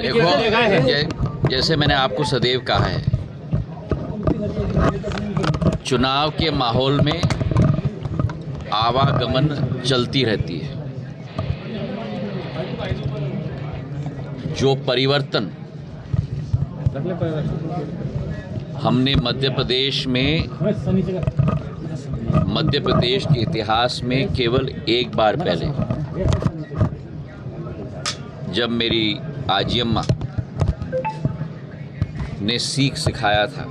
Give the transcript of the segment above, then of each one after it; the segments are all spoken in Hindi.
देखो, जैसे मैंने आपको सदैव कहा है, चुनाव के माहौल में आवागमन चलती रहती है। जो परिवर्तन हमने मध्य प्रदेश के इतिहास में केवल एक बार पहले, जब मेरी आजी अम्मा ने सीख सिखाया था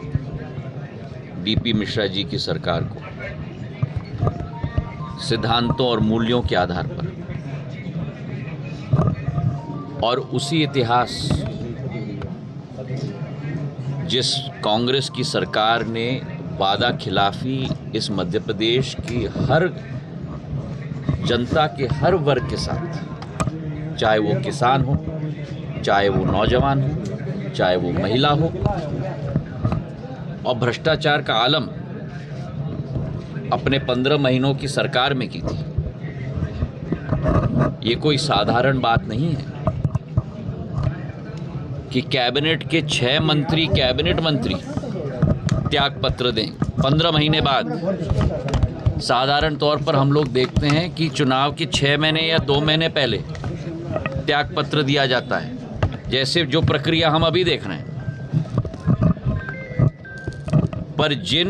डीपी मिश्रा जी की सरकार को, सिद्धांतों और मूल्यों के आधार पर, और उसी इतिहास जिस कांग्रेस की सरकार ने वादा खिलाफी इस मध्य प्रदेश की हर जनता के हर वर्ग के साथ, चाहे वो किसान हो, चाहे वो नौजवान हो, चाहे वो महिला हो, और भ्रष्टाचार का आलम अपने 15 महीनों की सरकार में की थी। ये कोई साधारण बात नहीं है कि कैबिनेट के 6 मंत्री कैबिनेट मंत्री त्याग पत्र दें 15 महीने बाद। साधारण तौर पर हम लोग देखते हैं कि चुनाव के 6 महीने या 2 महीने पहले त्याग पत्र दिया जाता है, जैसे जो प्रक्रिया हम अभी देख रहे हैं। पर जिन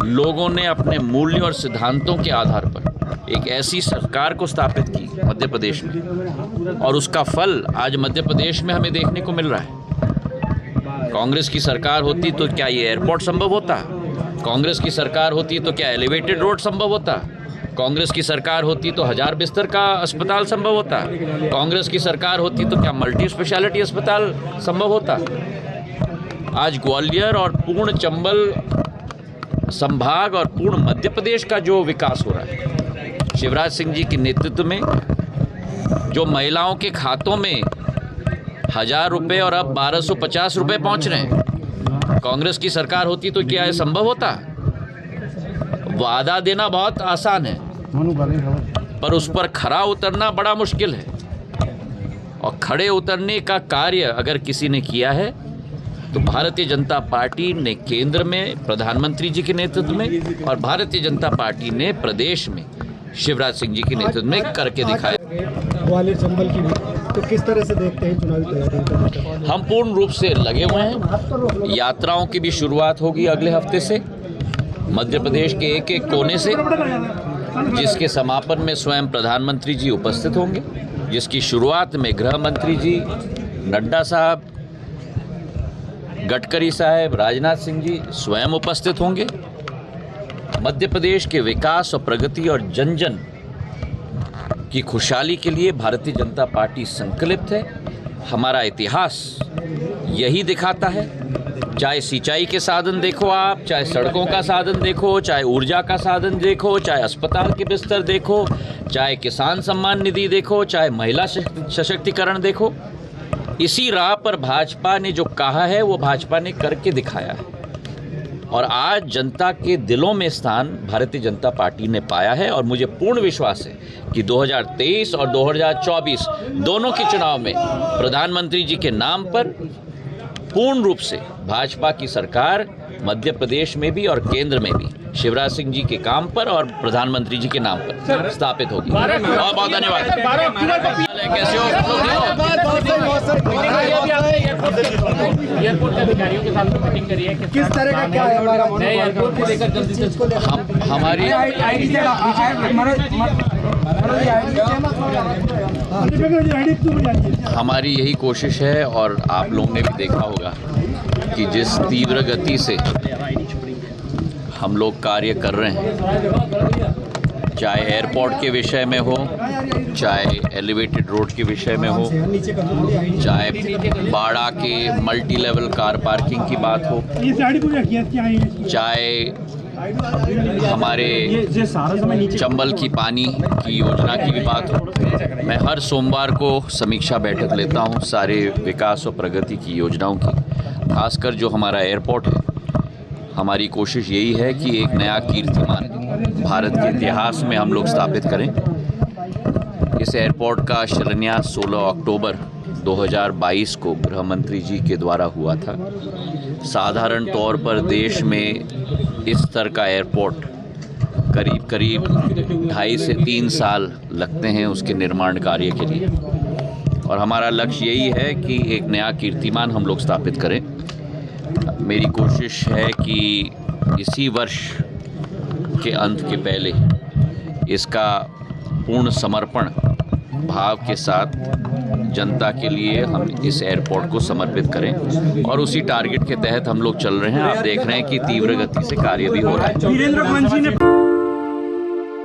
लोगों ने अपने मूल्य और सिद्धांतों के आधार पर एक ऐसी सरकार को स्थापित की मध्य प्रदेश में, और उसका फल आज मध्य प्रदेश में हमें देखने को मिल रहा है। कांग्रेस की सरकार होती तो क्या ये एयरपोर्ट संभव होता? कांग्रेस की सरकार होती तो क्या एलिवेटेड रोड संभव होता? कांग्रेस की सरकार होती तो 1000 बिस्तर का अस्पताल संभव होता? कांग्रेस की सरकार होती तो क्या मल्टी स्पेशलिटी अस्पताल संभव होता? आज ग्वालियर और पूर्ण चंबल संभाग और पूर्ण मध्य प्रदेश का जो विकास हो रहा है शिवराज सिंह जी के नेतृत्व में, जो महिलाओं के खातों में 1000 रुपये और अब 1250 रुपये पहुंच रहे हैं, कांग्रेस की सरकार होती तो क्या यह संभव होता? वादा देना बहुत आसान है, पर उस पर खरा उतरना बड़ा मुश्किल है। और खड़े उतरने का कार्य अगर किसी ने किया है तो भारतीय जनता पार्टी ने केंद्र में प्रधानमंत्री जी के नेतृत्व में, और भारतीय जनता पार्टी ने प्रदेश में शिवराज सिंह जी के नेतृत्व में करके दिखाया। ग्वालियर चंबल की तो किस तरह से देखते हैं चुनावी तैयारी? हम पूर्ण रूप से लगे हुए हैं। यात्राओं की भी शुरुआत होगी अगले हफ्ते से मध्य प्रदेश के एक एक कोने से, जिसके समापन में स्वयं प्रधानमंत्री जी उपस्थित होंगे, जिसकी शुरुआत में गृह मंत्री जी, नड्डा साहब, गडकरी साहब, राजनाथ सिंह जी स्वयं उपस्थित होंगे। मध्य प्रदेश के विकास और प्रगति और जन जन की खुशहाली के लिए भारतीय जनता पार्टी संकल्पित है। हमारा इतिहास यही दिखाता है। चाहे सिंचाई के साधन देखो आप, चाहे सड़कों का साधन देखो, चाहे ऊर्जा का साधन देखो, चाहे अस्पताल के बिस्तर देखो, चाहे किसान सम्मान निधि देखो, चाहे महिला सशक्तिकरण देखो, इसी राह पर भाजपा ने जो कहा है वो भाजपा ने करके दिखाया है। और आज जनता के दिलों में स्थान भारतीय जनता पार्टी ने पाया है। और मुझे पूर्ण विश्वास है कि 2023 और 2024 दोनों के चुनाव में प्रधानमंत्री जी के नाम पर पूर्ण रूप से भाजपा की सरकार मध्य प्रदेश में भी और केंद्र में भी शिवराज सिंह जी के काम पर और प्रधानमंत्री जी के नाम पर स्थापित होगी। बहुत बहुत धन्यवाद। कैसे हो? एयरपोर्ट के अधिकारियों के साथ मीटिंग करी है, किस तरह का क्या है एयरपोर्ट को लेकर जल्दी से हमारी यही कोशिश है। और आप लोगों ने भी देखा होगा कि जिस तीव्र गति से हम लोग कार्य कर रहे हैं, चाहे एयरपोर्ट के विषय में हो, चाहे एलिवेटेड रोड के विषय में हो, चाहे बाड़ा के मल्टी लेवल कार पार्किंग की बात हो, चाहे हमारे चंबल की पानी की योजना की भी बात हो। मैं हर सोमवार को समीक्षा बैठक लेता हूं सारे विकास और प्रगति की योजनाओं की। खासकर जो हमारा एयरपोर्ट है, हमारी कोशिश यही है कि एक नया कीर्तिमान भारत के इतिहास में हम लोग स्थापित करें। इस एयरपोर्ट का शिलान्यास 16 अक्टूबर 2022 को गृह मंत्री जी के द्वारा हुआ था। साधारण तौर पर देश में इस स्तर का एयरपोर्ट करीब 2.5 से 3 साल लगते हैं उसके निर्माण कार्य के लिए, और हमारा लक्ष्य यही है कि एक नया कीर्तिमान हम लोग स्थापित करें। मेरी कोशिश है कि इसी वर्ष के अंत के पहले इसका पूर्ण समर्पण भाव के साथ जनता के लिए हम इस एयरपोर्ट को समर्पित करें, और उसी टारगेट के तहत हम लोग चल रहे हैं। आप देख रहे हैं कि तीव्र गति से कार्य भी हो रहा है।